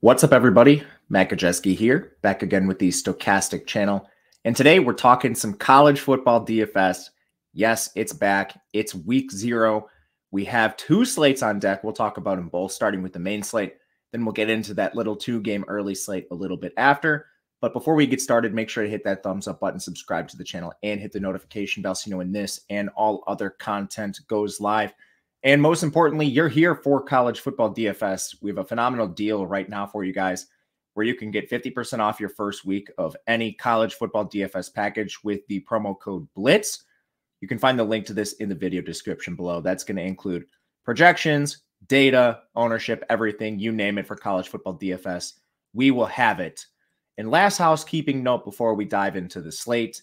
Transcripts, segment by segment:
What's up, everybody? Matt Gajewski here, back again with the Stochastic channel. And today we're talking some college football DFS. Yes, it's back. It's week 0. We have 2 slates on deck. We'll talk about them both, starting with the main slate. Then we'll get into that little 2-game early slate a little bit after. But before we get started, make sure to hit that thumbs up button, subscribe to the channel, and hit the notification bell so you know when this and all other content goes live. And most importantly, you're here for College Football DFS. We have a phenomenal deal right now for you guys where you can get 50% off your first week of any College Football DFS package with the promo code BLITZ. You can find the link to this in the video description below. That's going to include projections, data, ownership, everything, you name it for College Football DFS. We will have it. And last housekeeping note before we dive into the slate,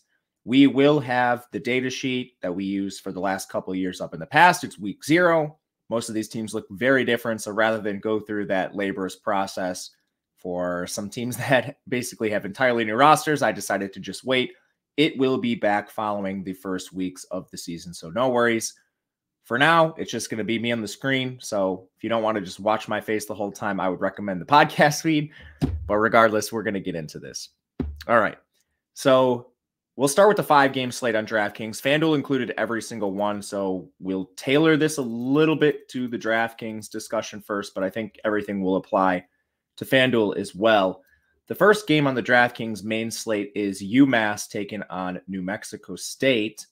we will have the data sheet that we use for the last couple of years up in the past. It's week 0. Most of these teams look very different. So rather than go through that laborious process for some teams that basically have entirely new rosters, I decided to just wait. It will be back following the first weeks of the season. So no worries. For now, it's just going to be me on the screen. So if you don't want to just watch my face the whole time, I would recommend the podcast feed. But regardless, we're going to get into this. All right. So we'll start with the 5-game slate on DraftKings. FanDuel included every single one, so we'll tailor this a little bit to the DraftKings discussion first, but I think everything will apply to FanDuel as well. The first game on the DraftKings main slate is UMass taking on New Mexico State.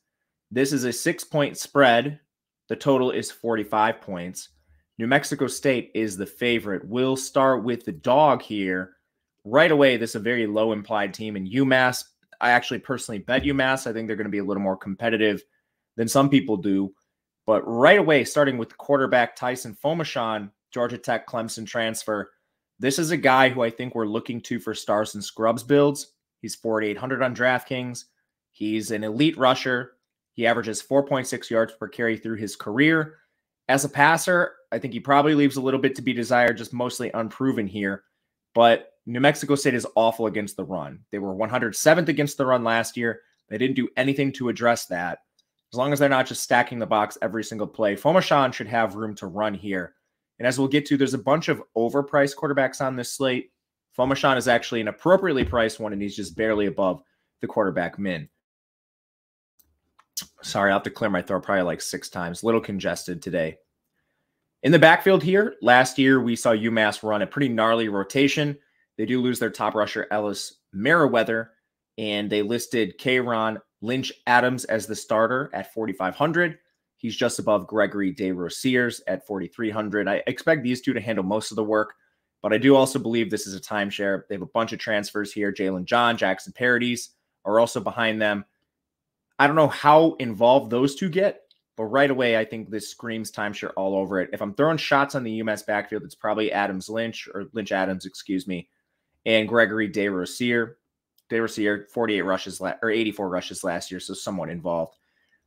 This is a 6-point spread. The total is 45 points. New Mexico State is the favorite. We'll start with the dog here. Right away, this is a very low implied team, and UMass, I actually personally bet UMass. I think they're going to be a little more competitive than some people do. But right away, starting with quarterback Tyson Fomashon, Georgia Tech Clemson transfer. This is a guy who I think we're looking to for stars and scrubs builds. He's 4,800 on DraftKings. He's an elite rusher. He averages 4.6 yards per carry through his career. As a passer, I think he probably leaves a little bit to be desired, just mostly unproven here. But New Mexico State is awful against the run. They were 107th against the run last year. They didn't do anything to address that. As long as they're not just stacking the box every single play, Fomashon should have room to run here. And as we'll get to, there's a bunch of overpriced quarterbacks on this slate. Fomashon is actually an appropriately priced one, and he's just barely above the quarterback min. Sorry, I'll have to clear my throat probably like 6 times. A little congested today. In the backfield here, last year we saw UMass run a pretty gnarly rotation. They do lose their top rusher, Ellis Merriweather, and they listed K'Ron Lynch Adams as the starter at 4,500. He's just above Gregory DeRosiers at 4,300. I expect these two to handle most of the work, but I do also believe this is a timeshare. They have a bunch of transfers here. Jalen John, Jackson Paradis are also behind them. I don't know how involved those two get, but right away, I think this screams timeshare all over it. If I'm throwing shots on the UMass backfield, it's probably Lynch Adams, excuse me, and Gregory DeRosier. DeRosier, 84 rushes last year, so somewhat involved.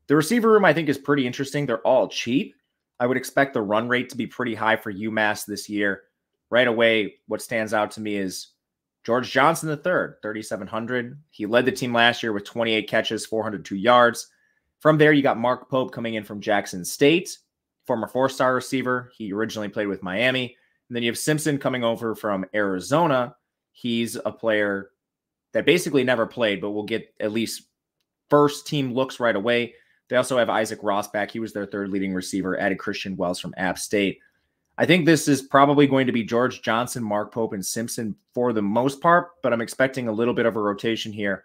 The receiver room, I think, is pretty interesting. They're all cheap. I would expect the run rate to be pretty high for UMass this year. Right away, what stands out to me is George Johnson III, 3,700. He led the team last year with 28 catches, 402 yards. From there, you got Mark Pope coming in from Jackson State, former 4-star receiver. He originally played with Miami. And then you have Simpson coming over from Arizona. He's a player that basically never played, but will get at least first-team looks right away. They also have Isaac Ross back. He was their 3rd leading receiver, added Christian Wells from App State. I think this is probably going to be George Johnson, Mark Pope, and Simpson for the most part, but I'm expecting a little bit of a rotation here.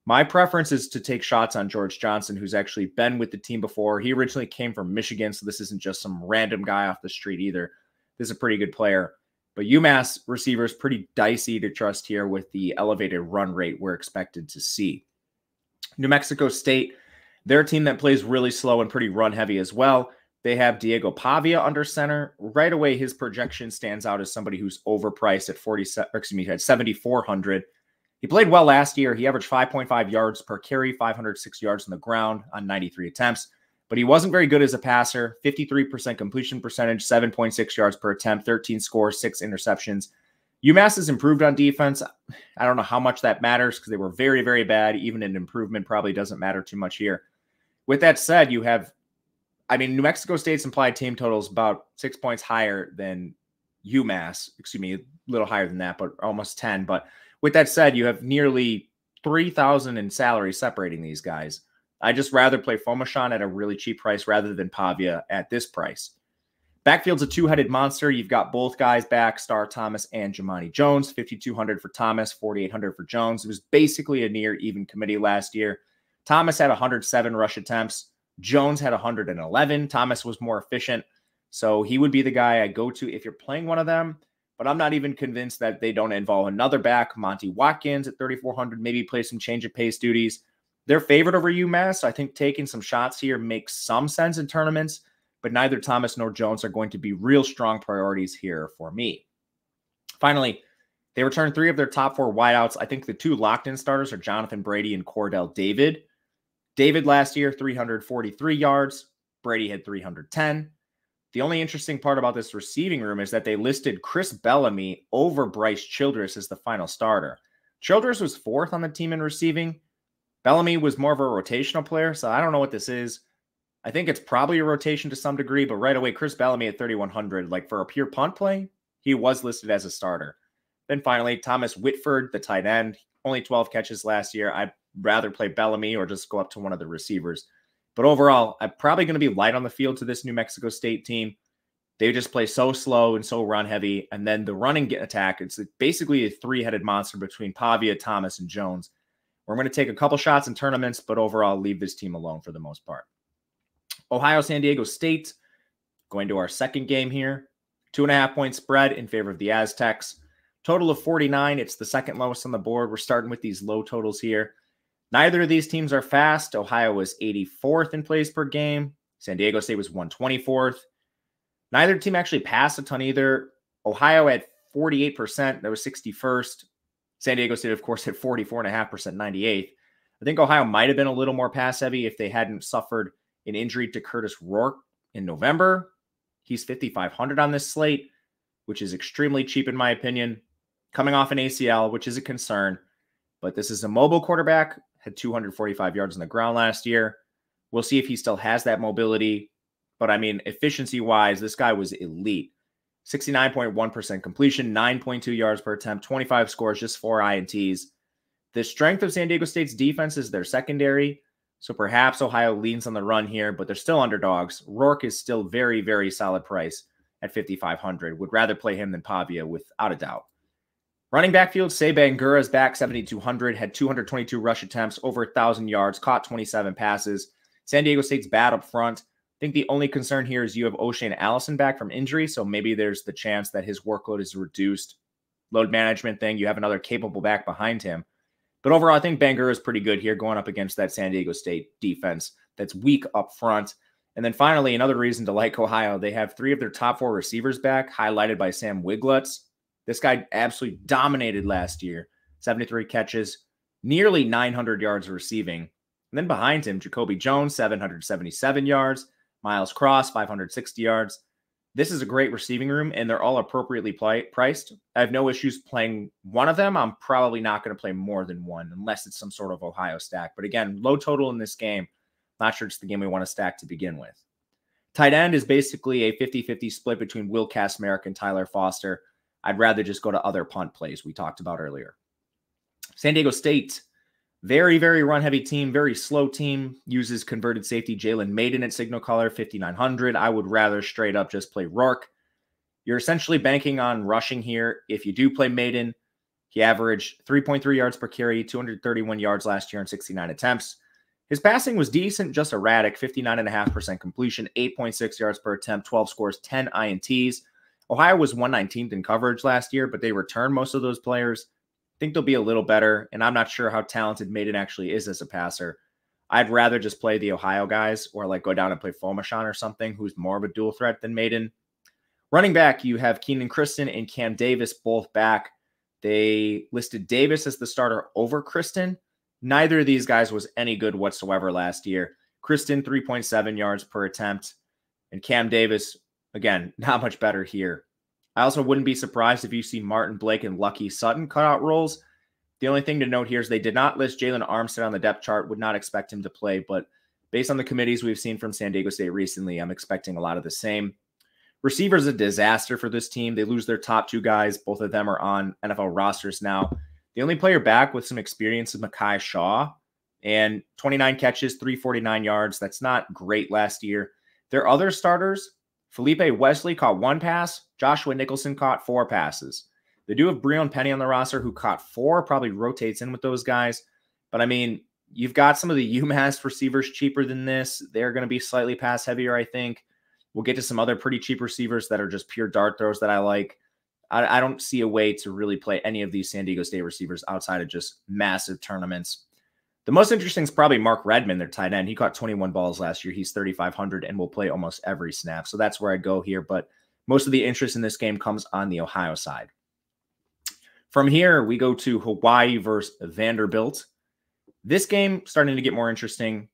My preference is to take shots on George Johnson, who's actually been with the team before. He originally came from Michigan, so this isn't just some random guy off the street either. This is a pretty good player. But UMass receivers pretty dicey to trust here with the elevated run rate we're expected to see. New Mexico State, they're a team that plays really slow and pretty run heavy as well. They have Diego Pavia under center. Right away, his projection stands out as somebody who's overpriced at 7,400. He played well last year. He averaged 5.5 yards per carry, 506 yards on the ground on 93 attempts. But he wasn't very good as a passer. 53% completion percentage, 7.6 yards per attempt, 13 scores, 6 interceptions. UMass has improved on defense. I don't know how much that matters because they were very, very bad. Even an improvement probably doesn't matter too much here. With that said, you have, New Mexico State's implied team total is about 6 points higher than UMass. Excuse me, a little higher than that, but almost 10. But with that said, you have nearly 3,000 in salary separating these guys. I just rather play Fomashan at a really cheap price rather than Pavia at this price. Backfield's a two-headed monster. You've got both guys back, Star Thomas and Jamani Jones. 5,200 for Thomas, 4,800 for Jones. It was basically a near even committee last year. Thomas had 107 rush attempts. Jones had 111. Thomas was more efficient. So he would be the guy I go to if you're playing one of them. But I'm not even convinced that they don't involve another back. Monty Watkins at 3,400, maybe play some change of pace duties. They're favored over UMass. So I think taking some shots here makes some sense in tournaments. But neither Thomas nor Jones are going to be real strong priorities here for me. Finally, they returned 3 of their top 4 wideouts. I think the 2 locked-in starters are Jonathan Brady and Cordell David. David last year, 343 yards. Brady had 310. The only interesting part about this receiving room is that they listed Chris Bellamy over Bryce Childress as the final starter. Childress was 4th on the team in receiving. Bellamy was more of a rotational player, so I don't know what this is. I think it's probably a rotation to some degree, but right away, Chris Bellamy at 3,100, like for a pure punt play, he was listed as a starter. Then finally, Thomas Whitford, the tight end, only 12 catches last year. I'd rather play Bellamy or just go up to one of the receivers. But overall, I'm probably going to be light on the field to this New Mexico State team. They just play so slow and so run heavy. And then the running attack, it's basically a 3-headed monster between Pavia, Thomas, and Jones. We're going to take a couple shots in tournaments, but overall leave this team alone for the most part. Ohio, San Diego State, going to our second game here. 2.5-point spread in favor of the Aztecs. Total of 49. It's the second lowest on the board. We're starting with these low totals here. Neither of these teams are fast. Ohio was 84th in plays per game. San Diego State was 124th. Neither team actually passed a ton either. Ohio had 48%. That was 61st. San Diego State, of course, had 44.5%, 98th. I think Ohio might have been a little more pass heavy if they hadn't suffered an injury to Curtis Rourke in November. He's 5,500 on this slate, which is extremely cheap in my opinion. Coming off an ACL, which is a concern. But this is a mobile quarterback, had 245 yards on the ground last year. We'll see if he still has that mobility. But I mean, efficiency-wise, this guy was elite. 69.1% completion, 9.2 yards per attempt, 25 scores, just 4 INTs. The strength of San Diego State's defense is their secondary. So perhaps Ohio leans on the run here, but they're still underdogs. Rourke is still very, very solid price at 5,500. Would rather play him than Pavia without a doubt. Running backfield, Say Bangura is back 7,200, had 222 rush attempts, over 1,000 yards, caught 27 passes. San Diego State's bad up front. I think the only concern here is you have O'Shane Allison back from injury, so maybe there's the chance that his workload is reduced. Load management thing, you have another capable back behind him. But overall, I think Bangura is pretty good here going up against that San Diego State defense that's weak up front. And then finally, another reason to like Ohio, they have 3 of their top 4 receivers back, highlighted by Sam Wiglutz. This guy absolutely dominated last year. 73 catches, nearly 900 yards receiving. And then behind him, Jacoby Jones, 777 yards. Miles Cross, 560 yards. This is a great receiving room, and they're all appropriately priced. I have no issues playing one of them. I'm probably not going to play more than one unless it's some sort of Ohio stack. But again, low total in this game. Not sure it's the game we want to stack to begin with. Tight end is basically a 50-50 split between Will Kastmerick and Tyler Foster. I'd rather just go to other punt plays we talked about earlier. San Diego State, very, very run-heavy team, very slow team, uses converted safety Jalen Maiden at signal caller, 5,900. I would rather straight up just play Rourke. You're essentially banking on rushing here. If you do play Maiden, he averaged 3.3 yards per carry, 231 yards last year on 69 attempts. His passing was decent, just erratic, 59.5% completion, 8.6 yards per attempt, 12 scores, 10 INTs. Ohio was 119th in coverage last year, but they returned most of those players. I think they'll be a little better, and I'm not sure how talented Maiden actually is as a passer. I'd rather just play the Ohio guys or like go down and play Fomashan or something who's more of a dual threat than Maiden. Running back, you have Keenan Kristen and Cam Davis both back. They listed Davis as the starter over Kristen. Neither of these guys was any good whatsoever last year. Kristen, 3.7 yards per attempt. And Cam Davis, again, not much better here. I also wouldn't be surprised if you see Martin Blake and Lucky Sutton cut out roles. The only thing to note here is they did not list Jalen Armstead on the depth chart. Would not expect him to play, but based on the committees we've seen from San Diego State recently, I'm expecting a lot of the same. Receiver's a disaster for this team. They lose their top two guys. Both of them are on NFL rosters now. The only player back with some experience is Mekhi Shaw, and 29 catches, 349 yards. That's not great last year. Their other starters, Felipe Wesley caught 1 pass. Joshua Nicholson caught 4 passes. They do have Breon Penny on the roster who caught 4, probably rotates in with those guys. But I mean, you've got some of the UMass receivers cheaper than this. They're going to be slightly pass heavier, I think. We'll get to some other pretty cheap receivers that are just pure dart throws that I like. I don't see a way to really play any of these San Diego State receivers outside of just massive tournaments. The most interesting is probably Mark Redmond, their tight end. He caught 21 balls last year. He's 3,500 and will play almost every snap. So that's where I go here. But most of the interest in this game comes on the Ohio side. From here, we go to Hawaii versus Vanderbilt. This game starting to get more interesting.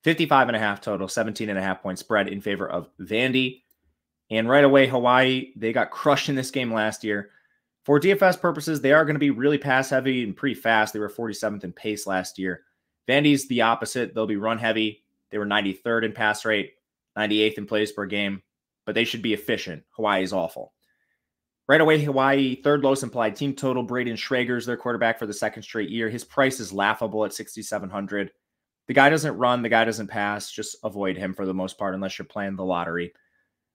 55.5 total, 17.5 point spread in favor of Vandy. And right away, Hawaii, they got crushed in this game last year. For DFS purposes, they are going to be really pass heavy and pretty fast. They were 47th in pace last year. Vandy's the opposite. They'll be run heavy. They were 93rd in pass rate, 98th in plays per game, but they should be efficient. Hawaii is awful. Right away, Hawaii, third lowest implied team total. Braden Schrager's their quarterback for the second straight year. His price is laughable at 6,700. The guy doesn't run. The guy doesn't pass. Just avoid him for the most part unless you're playing the lottery.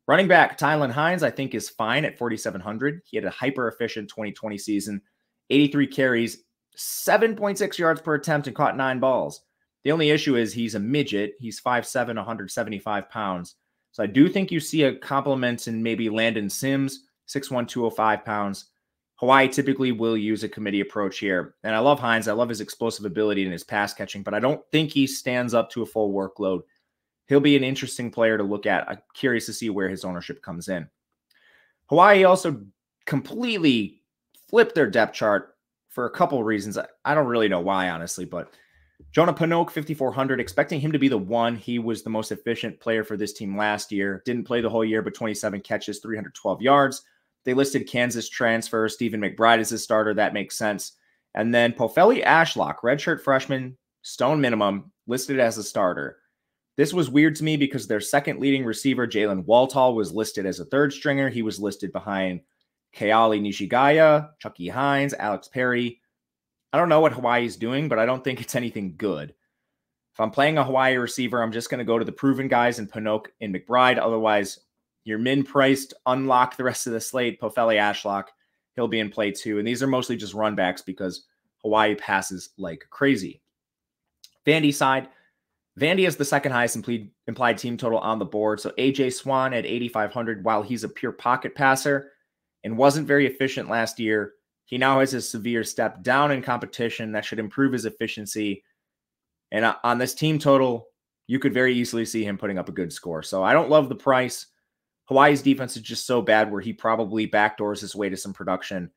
Running back Tylan Hines, I think, is fine at 4,700. He had a hyper-efficient 2020 season, 83 carries, 7.6 yards per attempt, and caught 9 balls. The only issue is he's a midget. He's 5'7", 175 pounds. So I do think you see a complement in maybe Landon Sims, 6'1", 205 pounds. Hawaii typically will use a committee approach here. And I love Hines. I love his explosive ability and his pass catching, but I don't think he stands up to a full workload. He'll be an interesting player to look at. I'm curious to see where his ownership comes in. Hawaii also completely flipped their depth chart for a couple of reasons. I don't really know why, honestly, but Jonah Panoke, 5,400, expecting him to be the one. He was the most efficient player for this team last year. Didn't play the whole year, but 27 catches, 312 yards. They listed Kansas transfer Stephen McBride as his starter. That makes sense. And then Pofeli Ashlock, redshirt freshman, stone minimum, listed as a starter. This was weird to me because their second leading receiver, Jalen Waltall, was listed as a third stringer. He was listed behind Keali Nishigaya, Chucky Hines, Alex Perry. I don't know what Hawaii's doing, but I don't think it's anything good. If I'm playing a Hawaii receiver, I'm just going to go to the proven guys in Panoke and McBride. Otherwise, you're min-priced, unlock the rest of the slate. Pofeli Ashlock, he'll be in play too. And these are mostly just run backs because Hawaii passes like crazy. Vandy side, Vandy has the second highest implied team total on the board. So AJ Swan at 8,500, while he's a pure pocket passer and wasn't very efficient last year, he now has a severe step down in competition that should improve his efficiency. And on this team total, you could very easily see him putting up a good score. So I don't love the price. Hawaii's defense is just so bad where he probably backdoors his way to some production.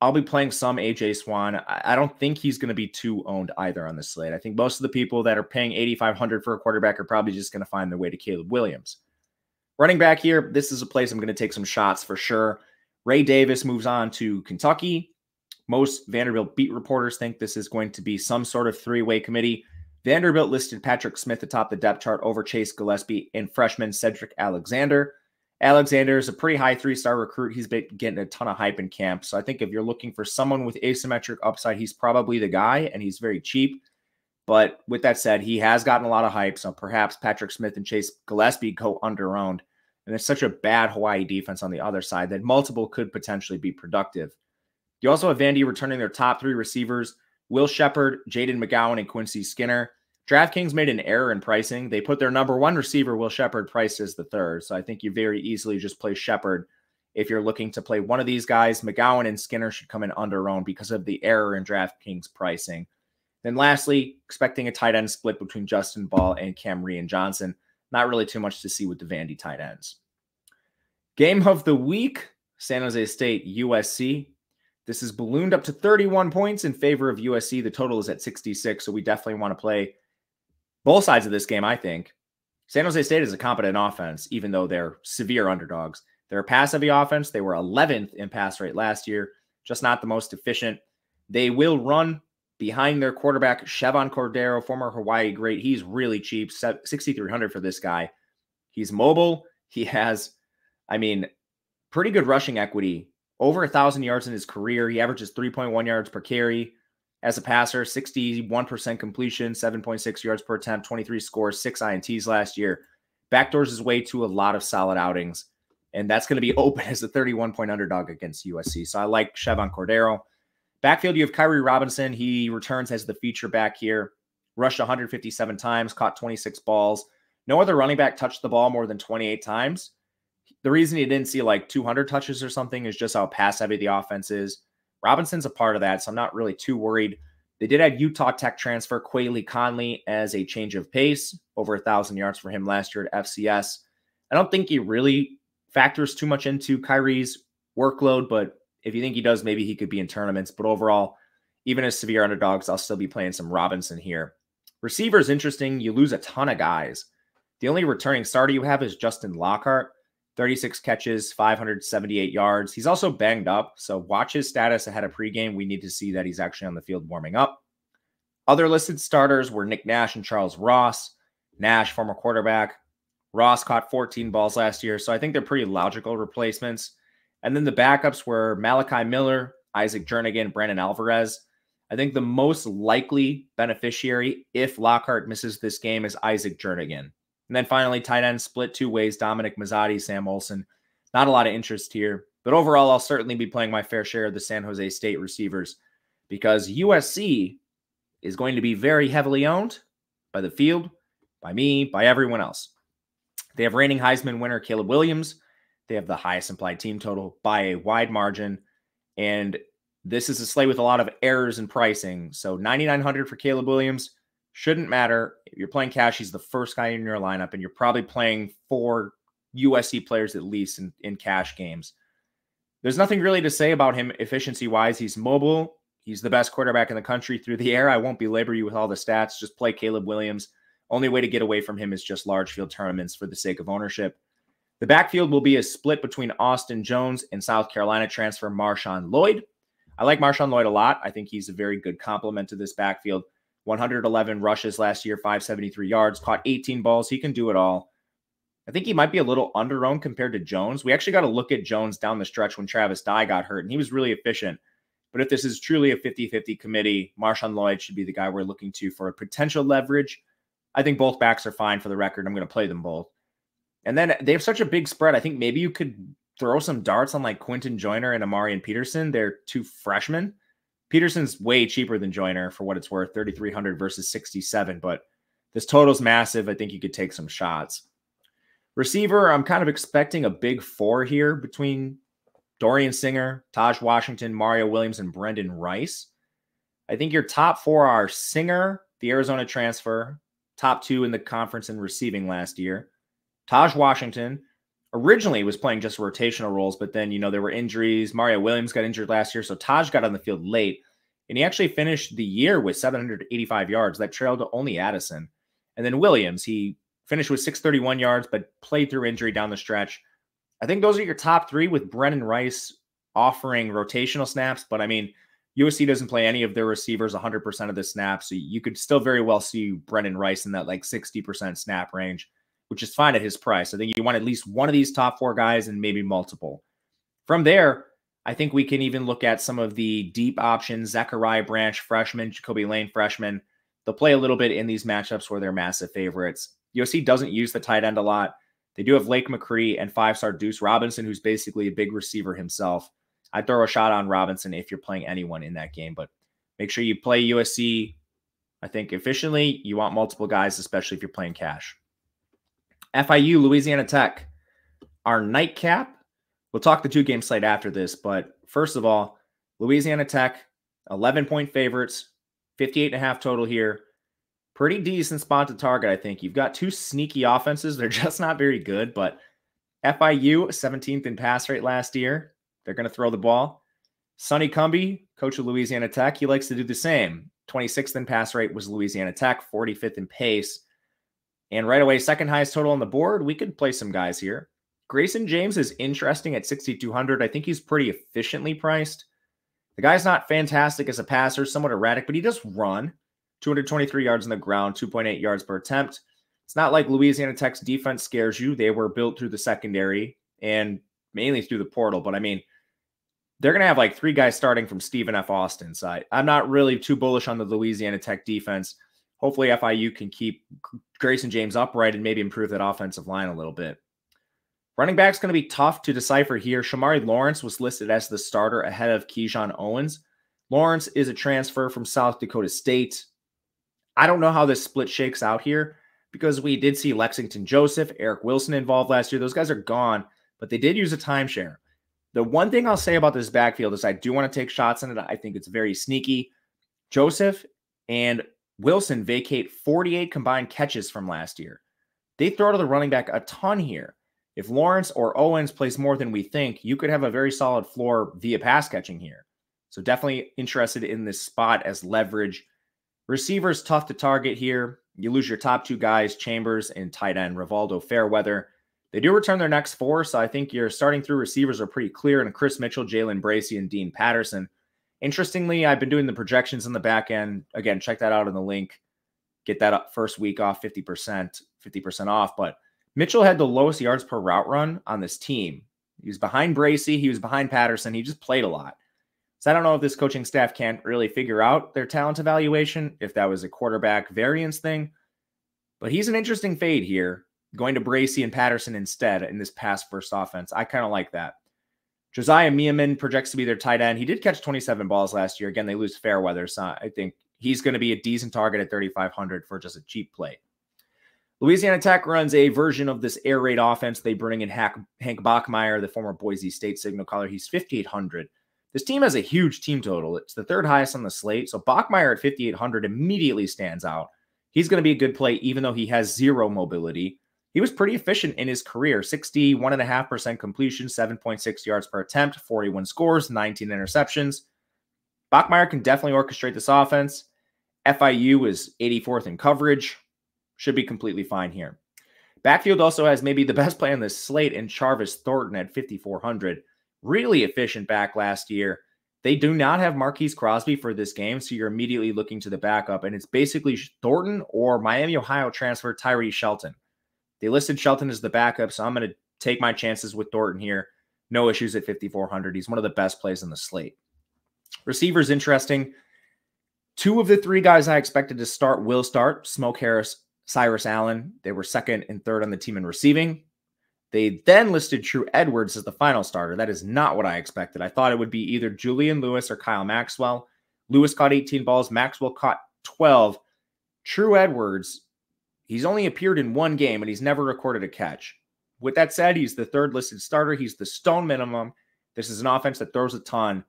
I'll be playing some AJ Swan. I don't think he's going to be too owned either on the slate. I think most of the people that are paying 8,500 for a quarterback are probably just going to find their way to Caleb Williams. Running back here, this is a place I'm going to take some shots for sure. Ray Davis moves on to Kentucky. Most Vanderbilt beat reporters think this is going to be some sort of three-way committee. Vanderbilt listed Patrick Smith atop the depth chart over Chase Gillespie and freshman Cedric Alexander. Alexander is a pretty high 3-star recruit. He's been getting a ton of hype in camp. So I think if you're looking for someone with asymmetric upside, he's probably the guy, and he's very cheap. But with that said, he has gotten a lot of hype. So perhaps Patrick Smith and Chase Gillespie go under-owned. And there's such a bad Hawaii defense on the other side that multiple could potentially be productive. You also have Vandy returning their top 3 receivers, Will Shepard, Jaden McGowan, and Quincy Skinner. DraftKings made an error in pricing. They put their number 1 receiver, Will Shepard, priced as the 3rd. So I think you very easily just play Shepard. If you're looking to play one of these guys, McGowan and Skinner should come in under-owned because of the error in DraftKings pricing. Then lastly, expecting a tight end split between Justin Ball and Camryn Johnson. Not really too much to see with the Vandy tight ends. Game of the week, San Jose State, USC. This is ballooned up to 31 points in favor of USC. The total is at 66, so we definitely want to play both sides of this game, I think. San Jose State is a competent offense, even though they're severe underdogs. They're a pass-heavy offense. They were 11th in pass rate last year, just not the most efficient. They will run behind their quarterback, Chevon Cordero, former Hawaii great. He's really cheap, 6,300 for this guy. He's mobile. He has I mean, pretty good rushing equity. Over 1,000 yards in his career. He averages 3.1 yards per carry. As a passer, 61% completion, 7.6 yards per attempt, 23 scores, 6 INTs last year. Backdoors his way to a lot of solid outings. And that's going to be open as a 31-point underdog against USC. So I like Chevon Cordero. Backfield, you have Kyrie Robinson. He returns as the feature back here. Rushed 157 times, caught 26 balls. No other running back touched the ball more than 28 times. The reason he didn't see like 200 touches or something is just how pass-heavy the offense is. Robinson's a part of that, so I'm not really too worried. They did add Utah Tech transfer Quaylee Conley as a change of pace. Over 1,000 yards for him last year at FCS. I don't think he really factors too much into Kyrie's workload, but if you think he does, maybe he could be in tournaments. But overall, even as severe underdogs, I'll still be playing some Robinson here. Receiver is interesting. You lose a ton of guys. The only returning starter you have is Justin Lockhart. 36 catches, 578 yards. He's also banged up, so watch his status ahead of pregame. We need to see that he's actually on the field warming up. Other listed starters were Nick Nash and Charles Ross. Nash, former quarterback. Ross caught 14 balls last year, so I think they're pretty logical replacements. And then the backups were Malachi Miller, Isaac Jernigan, Brandon Alvarez. I think the most likely beneficiary, if Lockhart misses this game, is Isaac Jernigan. And then finally, tight end split 2 ways, Dominic Mazzotti, Sam Olsen. Not a lot of interest here. But overall, I'll certainly be playing my fair share of the San Jose State receivers because USC is going to be very heavily owned by the field, by me, by everyone else. They have reigning Heisman winner Caleb Williams. They have the highest implied team total by a wide margin. And this is a slate with a lot of errors in pricing. So 9,900 for Caleb Williams. Shouldn't matter. If you're playing cash, he's the first guy in your lineup, and you're probably playing 4 USC players at least in cash games. There's nothing really to say about him efficiency-wise. He's mobile. He's the best quarterback in the country through the air. I won't belabor you with all the stats. Just play Caleb Williams. Only way to get away from him is just large field tournaments for the sake of ownership. The backfield will be a split between Austin Jones and South Carolina transfer Marshawn Lloyd. I like Marshawn Lloyd a lot. I think he's a very good complement to this backfield. 111 rushes last year, 573 yards, caught 18 balls. He can do it all. I think he might be a little under-owned compared to Jones. We actually got to look at Jones down the stretch when Travis Dye got hurt, and he was really efficient. But if this is truly a 50-50 committee, Marshawn Lloyd should be the guy we're looking to for a potential leverage. I think both backs are fine for the record. I'm going to play them both. And then they have such a big spread. I think maybe you could throw some darts on like Quinton Joyner and Amarian Peterson. They're 2 freshmen. Peterson's way cheaper than Joyner for what it's worth, 3,300 versus 67, but this total's massive. I think you could take some shots. Receiver, I'm kind of expecting a big 4 here between Dorian Singer, Taj Washington, Mario Williams, and Brendan Rice. I think your top 4 are Singer, the Arizona transfer, top 2 in the conference in receiving last year. Taj Washington originally was playing just rotational roles, but then, there were injuries. Mario Williams got injured last year, so Taj got on the field late, and he actually finished the year with 785 yards. That trailed to only Addison. And then Williams, he finished with 631 yards, but played through injury down the stretch. I think those are your top 3 with Brendan Rice offering rotational snaps, but I mean, USC doesn't play any of their receivers 100% of the snaps, so you could still very well see Brendan Rice in that like 60% snap range, which is fine at his price. I think you want at least one of these top 4 guys and maybe multiple. From there, I think we can even look at some of the deep options. Zachariah Branch, freshman, Jacoby Lane, freshman. They'll play a little bit in these matchups where they're massive favorites. USC doesn't use the tight end a lot. They do have Lake McCree and 5-star Deuce Robinson, who's basically a big receiver himself. I'd throw a shot on Robinson if you're playing anyone in that game, but make sure you play USC, I think, efficiently. You want multiple guys, especially if you're playing cash. FIU, Louisiana Tech, our nightcap. We'll talk the 2-game slate after this, but first of all, Louisiana Tech, 11-point favorites, 58.5 total here. Pretty decent spot to target, I think. You've got 2 sneaky offenses. They're just not very good, but FIU, 17th in pass rate last year. They're going to throw the ball. Sonny Cumbie, coach of Louisiana Tech, he likes to do the same. 26th in pass rate was Louisiana Tech, 45th in pace. And right away, second highest total on the board. We could play some guys here. Grayson James is interesting at 6,200. I think he's pretty efficiently priced. The guy's not fantastic as a passer, somewhat erratic, but he does run. 223 yards on the ground, 2.8 yards per attempt. It's not like Louisiana Tech's defense scares you. They were built through the secondary, and mainly through the portal. But I mean, they're going to have like 3 guys starting from Stephen F. Austin. So I'm not really too bullish on the Louisiana Tech defense. Hopefully FIU can keep Grayson James upright and maybe improve that offensive line a little bit. Running back's going to be tough to decipher here. Shamari Lawrence was listed as the starter ahead of Keyshawn Owens. Lawrence is a transfer from South Dakota State. I don't know how this split shakes out here because we did see Lexington Joseph, Eric Wilson involved last year. Those guys are gone, but they did use a timeshare. The one thing I'll say about this backfield is I do want to take shots on it. I think it's very sneaky. Joseph and Wilson vacate 48 combined catches from last year. They throw to the running back a ton here. If Lawrence or Owens plays more than we think, you could have a very solid floor via pass catching here. So definitely interested in this spot as leverage. Receivers tough to target here. You lose your top 2 guys, Chambers and tight end Rivaldo Fairweather. They do return their next 4, so I think your starting 3 receivers are pretty clear, and Chris Mitchell, Jalen Bracey, and Dean Patterson. Interestingly, I've been doing the projections in the back end. Again, check that out in the link. Get that up first week off 50% off. But Mitchell had the lowest yards per route run on this team. He was behind Bracey. He was behind Patterson. He just played a lot. So I don't know if this coaching staff can't really figure out their talent evaluation, if that was a quarterback variance thing. But he's an interesting fade here, going to Bracey and Patterson instead in this pass-first offense. I kind of like that. Josiah Meeman projects to be their tight end. He did catch 27 balls last year. Again, they lose Fairweather, so I think he's going to be a decent target at 3,500 for just a cheap play. Louisiana Tech runs a version of this air raid offense. They bring in Hank Bachmeier, the former Boise State signal caller. He's 5,800. This team has a huge team total. It's the 3rd highest on the slate. So Bachmeier at 5,800 immediately stands out. He's going to be a good play, even though he has 0 mobility. He was pretty efficient in his career. 61.5% completion, 7.6 yards per attempt, 41 scores, 19 interceptions. Bachmeier can definitely orchestrate this offense. FIU is 84th in coverage. Should be completely fine here. Backfield also has maybe the best play on this slate in Charvis Thornton at 5,400. Really efficient back last year. They do not have Marquise Crosby for this game, so you're immediately looking to the backup, and it's basically Thornton or Miami, Ohio transfer Tyree Shelton. They listed Shelton as the backup, so I'm going to take my chances with Thornton here. No issues at 5,400. He's one of the best plays on the slate. Receivers interesting. 2 of the 3 guys I expected to start will start. Smoke Harris, Cyrus Allen. They were 2nd and 3rd on the team in receiving. They then listed True Edwards as the final starter. That is not what I expected. I thought it would be either Julian Lewis or Kyle Maxwell. Lewis caught 18 balls. Maxwell caught 12. True Edwards, he's only appeared in 1 game, and he's never recorded a catch. With that said, he's the 3rd listed starter. He's the stone minimum. This is an offense that throws a ton.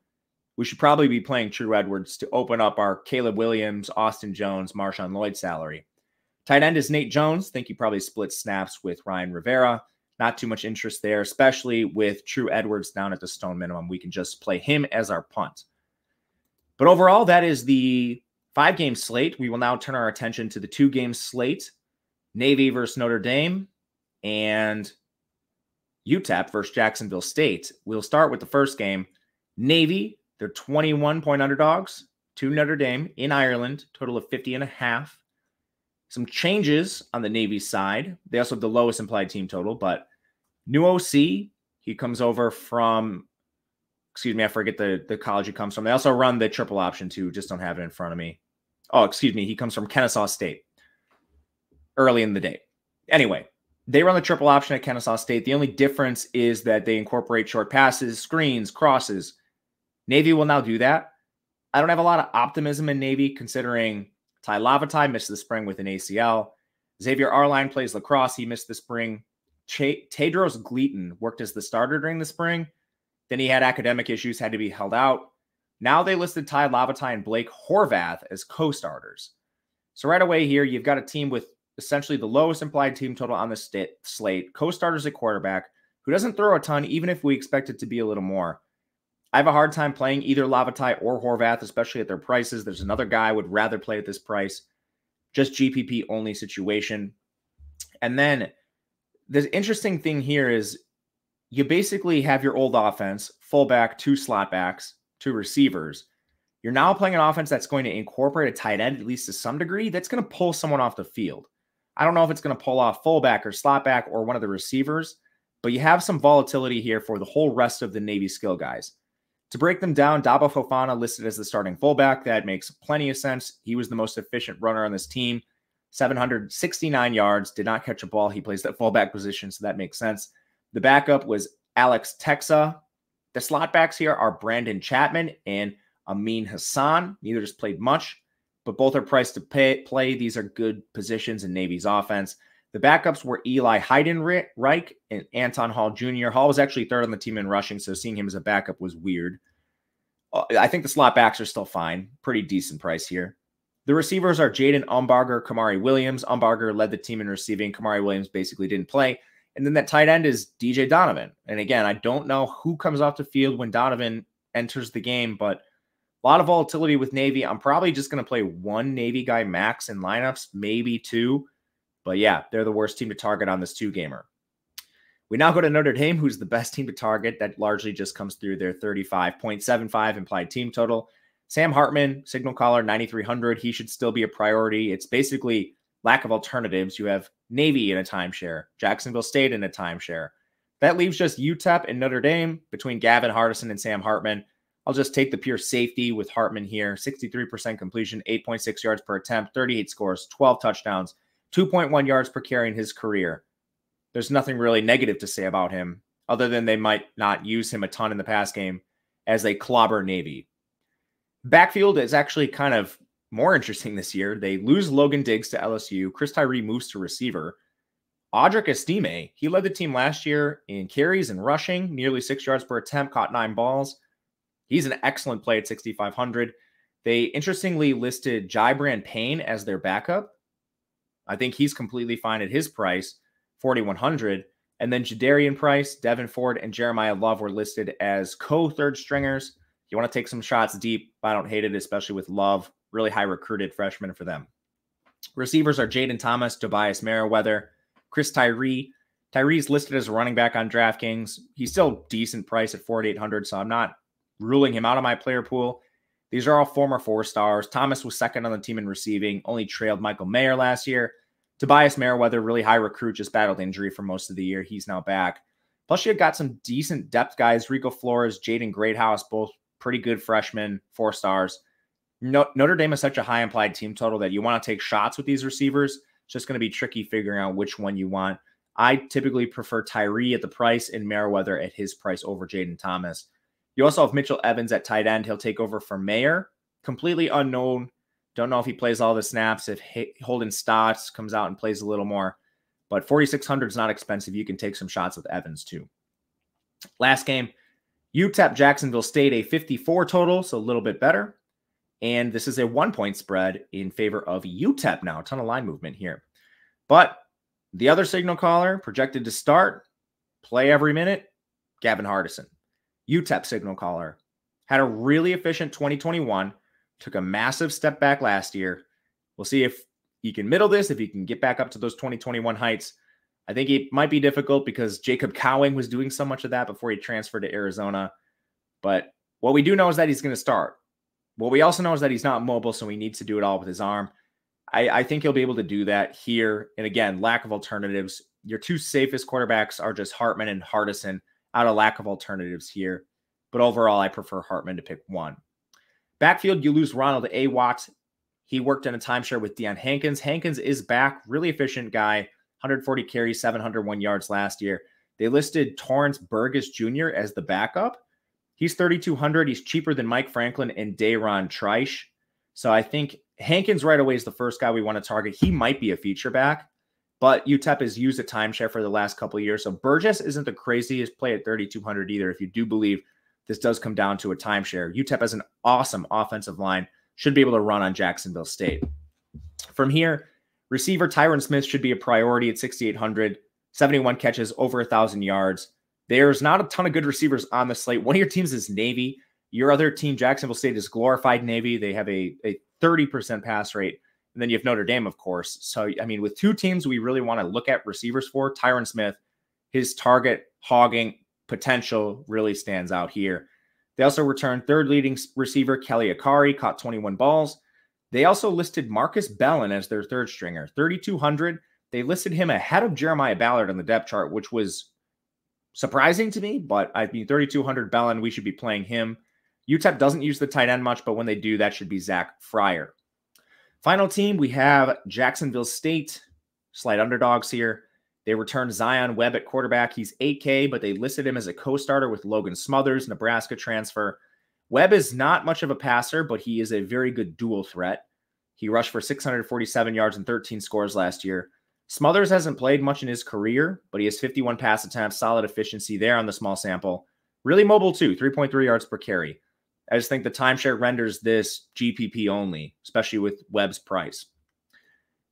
We should probably be playing True Edwards to open up our Caleb Williams, Austin Jones, Marshawn Lloyd salary. Tight end is Nate Jones. Think he probably split snaps with Ryan Rivera. Not too much interest there, especially with True Edwards down at the stone minimum. We can just play him as our punt. But overall, that is the 5-game slate. We will now turn our attention to the 2-game slate. Navy versus Notre Dame and UTEP versus Jacksonville State. We'll start with the first game. Navy, they're 21-point underdogs to Notre Dame in Ireland, total of 50.5. Some changes on the Navy side. They also have the lowest implied team total, but new OC, he comes over from, I forget the college he comes from. They also run the triple option too, just don't have it in front of me. He comes from Kennesaw State early in the day. Anyway, they run the triple option at Kennesaw State. The only difference is that they incorporate short passes, screens, crosses. Navy will now do that. I don't have a lot of optimism in Navy considering Ty Lavatai missed the spring with an ACL. Xavier Arline plays lacrosse. He missed the spring. Tedros Gleaton worked as the starter during the spring. Then he had academic issues, had to be held out. Now they listed Ty Lavatai and Blake Horvath as co-starters. So right away here, you've got a team with essentially the lowest implied team total on the slate. Co-starters at quarterback who doesn't throw a ton, even if we expect it to be a little more. I have a hard time playing either Lavatai or Horvath, especially at their prices. There's another guy I would rather play at this price. Just GPP only situation. And then the interesting thing here is you basically have your old offense, fullback, 2 slot backs, 2 receivers. You're now playing an offense that's going to incorporate a tight end, at least to some degree, that's going to pull someone off the field. I don't know if it's going to pull off fullback or slot back or one of the receivers, but you have some volatility here for the whole rest of the Navy skill guys. To break them down, Dabo Fofana listed as the starting fullback. That makes plenty of sense. He was the most efficient runner on this team. 769 yards, did not catch a ball. He plays that fullback position, so that makes sense. The backup was Alex Texa. The slot backs here are Brandon Chapman and Amin Hassan. Neither just played much, but both are priced to play. These are good positions in Navy's offense. The backups were Eli Heidenreich and Anton Hall Jr. Hall was actually third on the team in rushing, so seeing him as a backup was weird. I think the slot backs are still fine. Pretty decent price here. The receivers are Jaden Umbarger, Kamari Williams. Umbarger led the team in receiving. Kamari Williams basically didn't play. And then that tight end is DJ Donovan. And again, I don't know who comes off the field when Donovan enters the game, but a lot of volatility with Navy. I'm probably just going to play one Navy guy max in lineups, maybe two. But yeah, they're the worst team to target on this two-gamer. We now go to Notre Dame, who's the best team to target. That largely just comes through their 35.75 implied team total. Sam Hartman, signal caller, 9,300. He should still be a priority. It's basically lack of alternatives. You have Navy in a timeshare, Jacksonville State in a timeshare. That leaves just UTEP and Notre Dame between Gavin Hardison and Sam Hartman. I'll just take the pure safety with Hartman here. 63% completion, 8.6 yards per attempt, 38 scores, 12 touchdowns, 2.1 yards per carry in his career. There's nothing really negative to say about him other than they might not use him a ton in the pass game as they clobber Navy. Backfield is actually kind of more interesting this year. They lose Logan Diggs to LSU. Chris Tyree moves to receiver. Audric Estime, he led the team last year in carries and rushing, nearly 6 yards per attempt, caught 9 balls. He's an excellent play at 6,500. They interestingly listed Jibran Payne as their backup. I think he's completely fine at his price, 4,100. And then Jadarian Price, Devin Ford, and Jeremiah Love were listed as co-third stringers. You want to take some shots deep. I don't hate it, especially with Love. Really high recruited freshman for them. Receivers are Jaden Thomas, Tobias Merriweather, Chris Tyree. Tyree's listed as a running back on DraftKings. He's still decent price at 4,800, so I'm not ruling him out of my player pool. These are all former 4-stars. Thomas was second on the team in receiving, only trailed Michael Mayer last year. Tobias Merriweather, really high recruit, just battled injury for most of the year. He's now back. Plus, you got some decent depth guys. Rico Flores, Jaden Greathouse, both pretty good freshmen, 4 stars. Notre Dame is such a high implied team total that you want to take shots with these receivers. It's just going to be tricky figuring out which one you want. I typically prefer Tyree at the price and Merriweather at his price over Jaden Thomas. You also have Mitchell Evans at tight end. He'll take over for Mayer. Completely unknown. Don't know if he plays all the snaps, if Holden Stotts comes out and plays a little more. But 4,600 is not expensive. You can take some shots with Evans too. Last game, UTEP Jacksonville State, a 54 total, so a little bit better. And this is a 1-point spread in favor of UTEP now. A ton of line movement here. But the other signal caller projected to start, play every minute, Gavin Hardison. UTEP signal caller. Had a really efficient 2021. Took a massive step back last year. We'll see if he can middle this, if he can get back up to those 2021 heights. I think it might be difficult because Jacob Cowing was doing so much of that before he transferred to Arizona. But what we do know is that he's going to start. What we also know is that he's not mobile, so he needs to do it all with his arm. I think he'll be able to do that here. And again, lack of alternatives. Your two safest quarterbacks are just Hartman and Hardison out of lack of alternatives here. But overall, I prefer Hartman to pick one. Backfield, you lose Ronald A. Watt. He worked in a timeshare with Deion Hankins. Hankins is back. Really efficient guy. 140 carries, 701 yards last year. They listed Torrance Burgess Jr. as the backup. He's 3,200. He's cheaper than Mike Franklin and Dayron Triche. So I think Hankins right away is the first guy we want to target. He might be a feature back, but UTEP has used a timeshare for the last couple of years. So Burgess isn't the craziest play at 3,200 either. If you do believe this does come down to a timeshare, UTEP has an awesome offensive line. Should be able to run on Jacksonville State. From here, receiver Tyron Smith should be a priority at 6,800. 71 catches, over 1,000 yards. There's not a ton of good receivers on the slate. One of your teams is Navy. Your other team, Jacksonville State, is glorified Navy. They have a 30% pass rate. And then you have Notre Dame, of course. So, I mean, with two teams we really want to look at receivers for, Tyron Smith, his target hogging potential really stands out here. They also returned third leading receiver Kelly Akari, caught 21 balls. They also listed Marcus Bellin as their third stringer, 3,200. They listed him ahead of Jeremiah Ballard on the depth chart, which was surprising to me, but I mean, 3,200 Bellin, we should be playing him. UTEP doesn't use the tight end much, but when they do, that should be Zach Fryer. Final team, we have Jacksonville State, slight underdogs here. They returned Zion Webb at quarterback. He's 8K, but they listed him as a co-starter with Logan Smothers, Nebraska transfer. Webb is not much of a passer, but he is a very good dual threat. He rushed for 647 yards and 13 scores last year. Smothers hasn't played much in his career, but he has 51 pass attempts, solid efficiency there on the small sample. Really mobile too, 3.3 yards per carry. I just think the timeshare renders this GPP only, especially with Webb's price.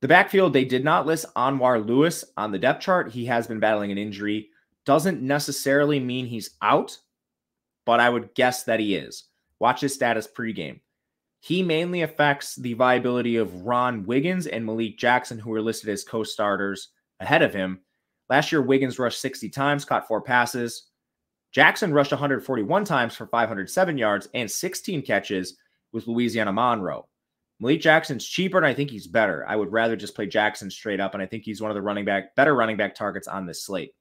The backfield, they did not list Anwar Lewis on the depth chart. He has been battling an injury. Doesn't necessarily mean he's out, but I would guess that he is. Watch his status pregame. He mainly affects the viability of Ron Wiggins and Malik Jackson, who are listed as co-starters ahead of him. Last year, Wiggins rushed 60 times, caught 4 passes. Jackson rushed 141 times for 507 yards and 16 catches with Louisiana Monroe. Malik Jackson's cheaper, and I think he's better. I would rather just play Jackson straight up, and I think he's one of the better running back targets on this slate.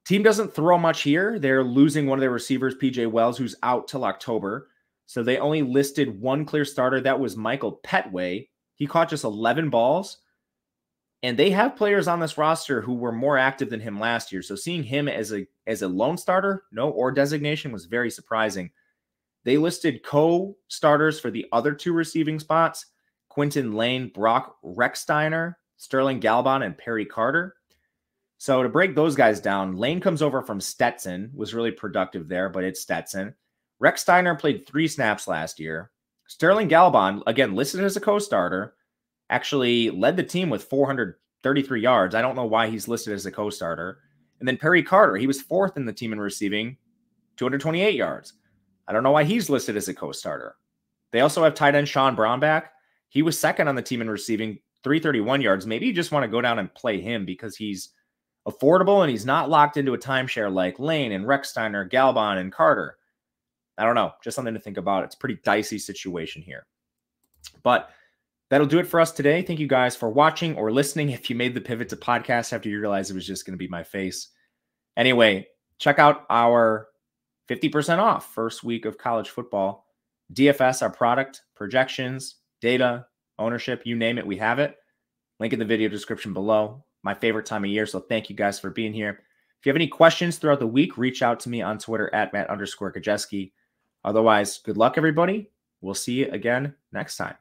Team doesn't throw much here. They're losing one of their receivers, PJ Wells, who's out till October. So they only listed one clear starter. That was Michael Petway. He caught just 11 balls. And they have players on this roster who were more active than him last year. So seeing him as a lone starter, no or designation, was very surprising. They listed co-starters for the other 2 receiving spots: Quinton Lane, Brock Rechsteiner, Sterling Galban, and Perry Carter. So to break those guys down, Lane comes over from Stetson, was really productive there, but it's Stetson. Rechsteiner played 3 snaps last year. Sterling Galban, again, listed as a co-starter, actually led the team with 433 yards. I don't know why he's listed as a co-starter. And then Perry Carter, he was 4th in the team in receiving, 228 yards. I don't know why he's listed as a co-starter. They also have tight end Sean Brown back. He was 2nd on the team in receiving, 331 yards. Maybe you just want to go down and play him because he's affordable and he's not locked into a timeshare like Lane and Rechsteiner, Galban, and Carter. I don't know. Just something to think about. It's a pretty dicey situation here. But that'll do it for us today. Thank you guys for watching or listening. If you made the pivot to podcast after you realized it was just going to be my face. Anyway, check out our 50% off first week of college football. DFS, our product, projections, data, ownership, you name it, we have it. Link in the video description below. My favorite time of year, so thank you guys for being here. If you have any questions throughout the week, reach out to me on Twitter at Matt_Gajewski. Otherwise, good luck, everybody. We'll see you again next time.